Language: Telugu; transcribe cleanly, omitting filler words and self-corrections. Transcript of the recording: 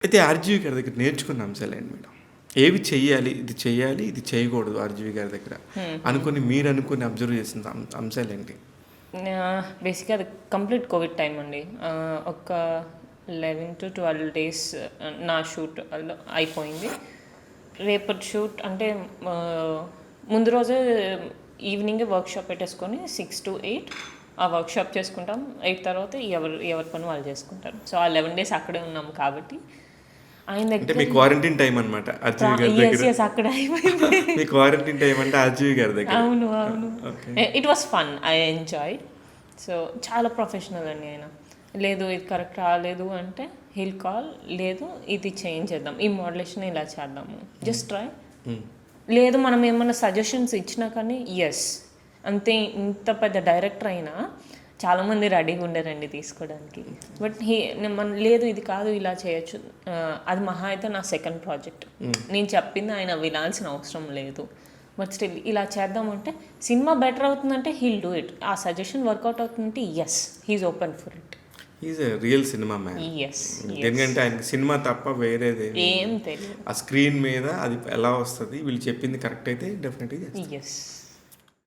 అయితే ఆర్జీవి గారి దగ్గర నేర్చుకున్న అంశాలేండి మేడం? ఏవి చెయ్యాలి, ఇది చేయకూడదు ఆర్జీవి గారి దగ్గర అనుకుని మీరు అనుకుని అబ్జర్వ్ చేసిన అంశాలేంటి? బేసిక్గా అది కంప్లీట్ కోవిడ్ టైం అండి. ఒక 11 to 12 days నా షూట్ అయిపోయింది. రేపటి షూట్ అంటే ముందు రోజే ఈవినింగే వర్క్షాప్ పెట్టేసుకొని 6 to 8 ఆ వర్క్షాప్ చేసుకుంటాం. 8 తర్వాత ఎవరి పని వాళ్ళు చేసుకుంటారు. సో ఆ 11 days అక్కడే ఉన్నాం కాబట్టి ఆయన అంటే దగ్గర మీ క్వారంటైన్ టైం అనమాట ఆర్జీవి గారి దగ్గర. అక్కడ అయిపోయింది. మీ క్వారంటైన్ టైం అంటే ఆర్జీవి గారి దగ్గర. అవును. It was fun, I enjoy. So చాలా ప్రొఫెషనల్ అండి ఆయన. లేదు ఇది కరెక్ట్ రాలేదు అంటే హిల్ కాల్, లేదు ఇది చేంజ్ చేద్దాం, ఈ మోడ్యులేషన్ ఇలా చేద్దాము, జస్ట్ ట్రై. లేదు మనం ఏమన్నా సజెషన్స్ ఇచ్చినా కానీ ఎస్ అంతే. ఇంత పెద్ద డైరెక్టర్ అయినా చాలామంది రెడీగా ఉండరండి తీసుకోవడానికి. బట్ లేదు ఇది కాదు ఇలా చేయొచ్చు. అది మహా అయితే నా సెకండ్ ప్రాజెక్ట్. నేను చెప్పింది ఆయన వినాల్సిన అవసరం లేదు. బట్ స్టిల్ ఇలా చేద్దామంటే సినిమా బెటర్ అవుతుందంటే హీల్ డూ ఇట్. ఆ సజెషన్ వర్కౌట్ అవుతుందంటే yes, he's open for it. Is a real cinema man. ఎందుకంటే ఆయనకి సినిమా తప్ప వేరేది ఏం తెలియదు. ఆ స్క్రీన్ మీద అది ఎలా వస్తుంది, వీళ్ళు చెప్పింది కరెక్ట్ అయితే డెఫినెట్గా ఎస్.